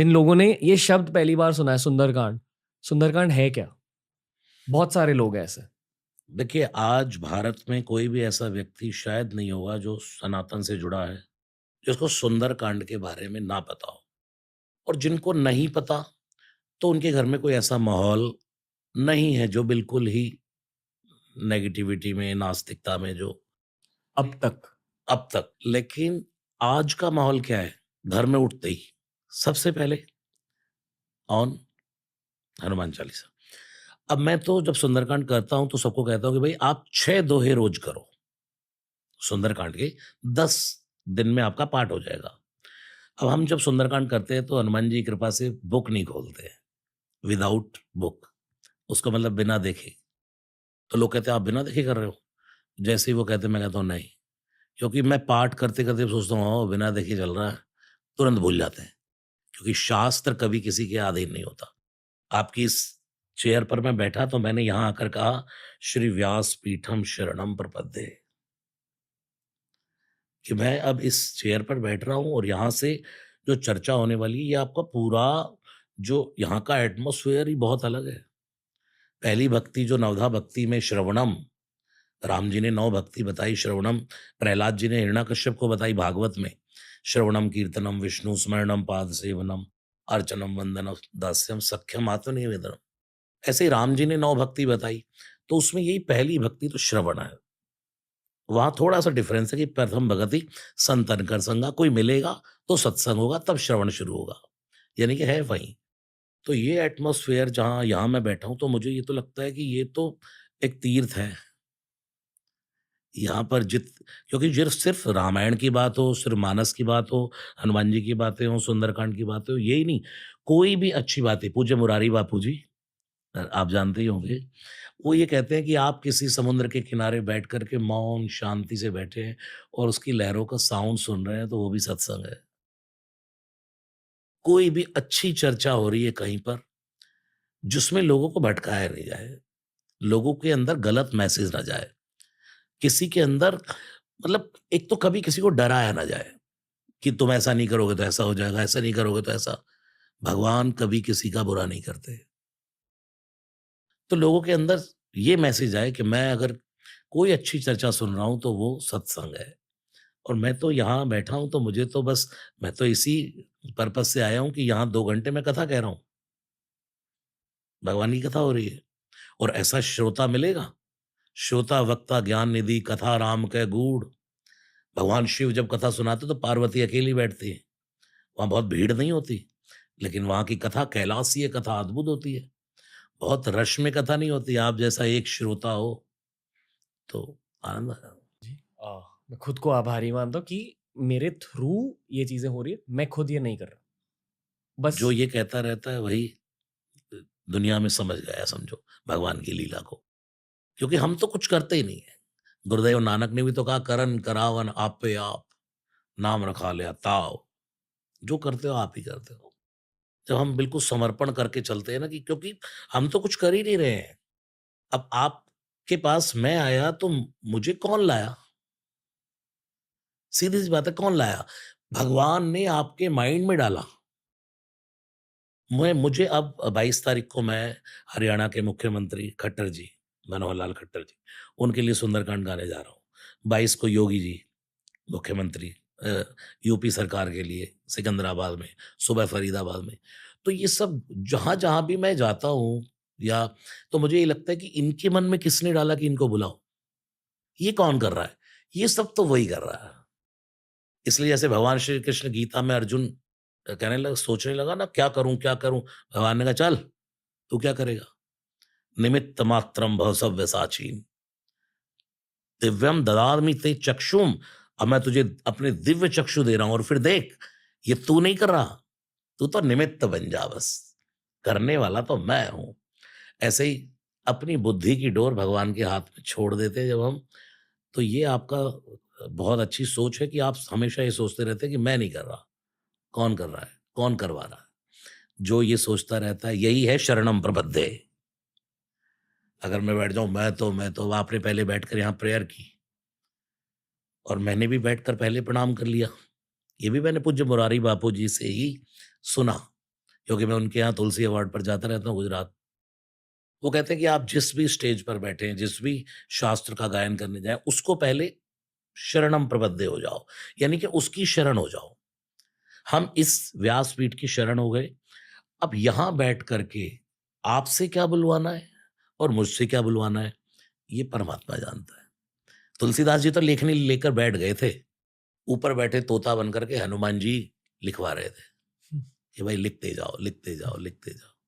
इन लोगों ने ये शब्द पहली बार सुना है सुंदरकांड। सुंदरकांड है क्या? बहुत सारे लोग हैं ऐसे। देखिए, आज भारत में कोई भी ऐसा व्यक्ति शायद नहीं होगा जो सनातन से जुड़ा है, जिसको सुंदरकांड के बारे में ना पता हो। और जिनको नहीं पता, तो उनके घर में कोई ऐसा माहौल नहीं है जो बिल्कुल ही नेगेटिविटी में, नास्तिकता में जो अब तक। अब तक। लेकिन आज का माहौल क्या है? घर में उठते ही सबसे पहले ऑन हनुमान चालीसा। अब मैं तो जब सुंदरकांड करता हूँ, तो सबको कहता हूँ कि भई आप 6 दोहे रोज़ करो। सुंदरकांड के 10 दिन में आपका पाठ हो जाएगा। अब हम जब सुंदरकांड करते हैं तो हनुमान जी की कृपा से बुक नहीं खोलते हैं, विदाउट बुक, उसका मतलब बिना देखे। तो लोग कहते हैं आप बिना देखे कर रहे हो? जैसे ही वो कहते हैं मैं कहता हूँ नहीं, क्योंकि मैं पाठ करते-करते सोचता हूँ हाँ, बिना देखे चल रहा है, तुरंत भूल जाते हैं, क्योंकि शास्त्र कभी किसी के अधीन नहीं होता। आपकी इस चेयर पर मैं बैठा तो मैंने यहाँ आकर कहा श्री व्यास पीठम शरणम प्रपद्ये, कि मैं अब इस चेयर पर बैठ रहा हूँ और यहाँ से जो चर्चा होने वाली है, ये आपका पूरा जो यहाँ का एटमॉस्फेयर ही बहुत अलग है। पहली भक्ति जो नवधा भक्ति में श्रवणम, राम जी ने 9 भक्ति बताई श्रवणम, प्रहलाद जी ने हिरण्यकश्यप को बताई भागवत में। श्रवणम कीर्तनम विष्णु स्मरणम पाद सेवनम अर्चनम वंदनम दास्यम सख्यम आत्मनिवेदनम। ऐसे ही राम जी ने 9 भक्ति बताई, तो उसमें यही पहली भक्ति तो श्रवण है। वहाँ थोड़ा-सा डिफरेंस है कि प्रथम भगति संतन कर संगा, कोई मिलेगा तो सत्संग होगा, तब श्रवण शुरू होगा, यानी कि है वहीं। तो ये एटमॉस्फेयर जहाँ यहाँ मैं बैठा हूँ, तो मुझे ये तो लगता है कि ये तो एक तीर्थ है। यहाँ पर क्योंकि सिर्फ़ रामायण की बात हो, सिर्फ़ मानस की बात हो, हनुमान जी की बातें हों, सुंदरकांड की बातें हो, यही नहीं, कोई भी अच्छी बातें पूज्य मुरारी बापू जी आप जानते ही होंगे, वो ये कहते हैं कि आप किसी समुद्र के किनारे बैठ कर के मौन शांति से बैठे हैं और उसकी लहरों का साउंड सुन रहे हैं, तो वो भी सत्संग है। कोई भी अच्छी चर्चा हो रही है कहीं पर, जिसमें लोगों को भटकाया नहीं जाए, लोगों के अंदर गलत मैसेज ना जाए, किसी के अंदर मतलब एक तो कभी किसी को डराया ना जाए, कि तुम ऐसा नहीं करोगे तो ऐसा हो जाएगा, ऐसा नहीं करोगे तो ऐसा। भगवान कभी किसी का बुरा नहीं करते। तो लोगों के अंदर ये मैसेज आए कि मैं अगर कोई अच्छी चर्चा सुन रहा हूँ, तो वो सत्संग है। और मैं तो यहाँ बैठा हूँ, तो मुझे तो बस मैं तो इसी पर्पज़ से आया हूँ कि यहाँ 2 घंटे मैं कथा कह रहा हूँ, भगवान की कथा हो रही है और ऐसा श्रोता मिलेगा, श्रोता वक्ता ज्ञान निधि कथा राम कै गूढ़। भगवान शिव जब कथा सुनाते तो पार्वती अकेली बैठती है, वहाँ बहुत भीड़ नहीं होती, लेकिन वहाँ की कथा कैलाशीय कथा अद्भुत होती है, बहुत रश में कथा नहीं होती, आप जैसा एक श्रोता हो, तो आनंद आया। जी। मैं खुद को आभारी मानता हूँ कि मेरे थ्रू ये चीज़ें हो रही है, मैं खुद ये नहीं कर रहा। बस जो ये कहता रहता है वही दुनिया में समझ गया समझो भगवान की लीला को। क्योंकि हम तो कुछ करते ही नहीं है। गुरुदेव नानक ने भी तो कहा करन करावन आपे आप, नाम रखा लिया ताव। जो करते हो आप ही करते हो। जब हम बिल्कुल समर्पण करके चलते हैं ना, कि क्योंकि हम तो कुछ कर ही नहीं रहे हैं। अब आपके पास मैं आया तो मुझे कौन लाया? सीधी-सी बात है, कौन लाया? भगवान ने आपके माइंड में डाला। मुझे अब 22 तारीख को मैं हरियाणा के मुख्यमंत्री खट्टर जी, मनोहर लाल खट्टर जी, उनके लिए सुंदरकांड गाने जा रहा हूँ। 22 को योगी जी, मुख्यमंत्री अ, यूपी सरकार के लिए सिकंदराबाद में, सुबह फरीदाबाद में। तो ये सब जहाँ-जहाँ भी मैं जाता हूँ, या तो मुझे ये लगता है कि इनके मन में किसने डाला कि इनको बुलाओ? ये कौन कर रहा है? ये सब तो वही कर रहा है। इसलिए जैसे भगवान श्री कृष्ण गीता में अर्जुन कहने लगा, सोचने लगा ना क्या करूँ, क्या करूँ? भगवान ने कहा चल, तू क्या करेगा? निमित्त मात्रम भव सव्यसाचीन, दिव्यम ददामि ते चक्षुम। अब मैं तुझे अपने दिव्य चक्षु दे रहा हूँ और फिर देख, ये तू नहीं कर रहा, तू तो निमित्त बन जा बस, करने वाला तो मैं हूँ। ऐसे ही अपनी बुद्धि की डोर भगवान के हाथ में छोड़ देते हैं जब हम, तो ये आपका बहुत अच्छी सोच है कि आप हमेशा ये सोचते रहते हैं कि मैं नहीं कर रहा, कौन कर रहा है? कौन करवा रहा है? जो ये सोचता रहता है, यही है शरणम प्रपद्ये। अगर मैं बैठ जाऊँ मैं तो आपने पहले बैठकर यहाँ प्रेयर की और मैंने भी बैठकर पहले प्रणाम कर लिया। ये भी मैंने पूज्य मुरारी बापू जी से ही सुना। क्योंकि मैं उनके यहाँ तुलसी अवार्ड पर जाता रहता हूँ गुजरात। वो कहते हैं कि आप जिस भी स्टेज पर बैठे हैं, जिस भी शास्त्र का गायन करने जाएँ, उसको पहले शरणम प्रपद्ये हो जाओ, यानी कि उसकी शरण हो जाओ। हम इस व्यासपीठ की शरण हो गए। अब यहाँ बैठ कर के आपसे क्या बुलवाना है और मुझसे क्या बुलवाना है, ये परमात्मा जानता है। तुलसीदास जी तो लेखनी लेकर बैठ गए थे। ऊपर बैठे तोता बन कर के हनुमान जी लिखवा रहे थे हुँ, कि भाई लिखते जाओ, लिखते जाओ, लिखते जाओ।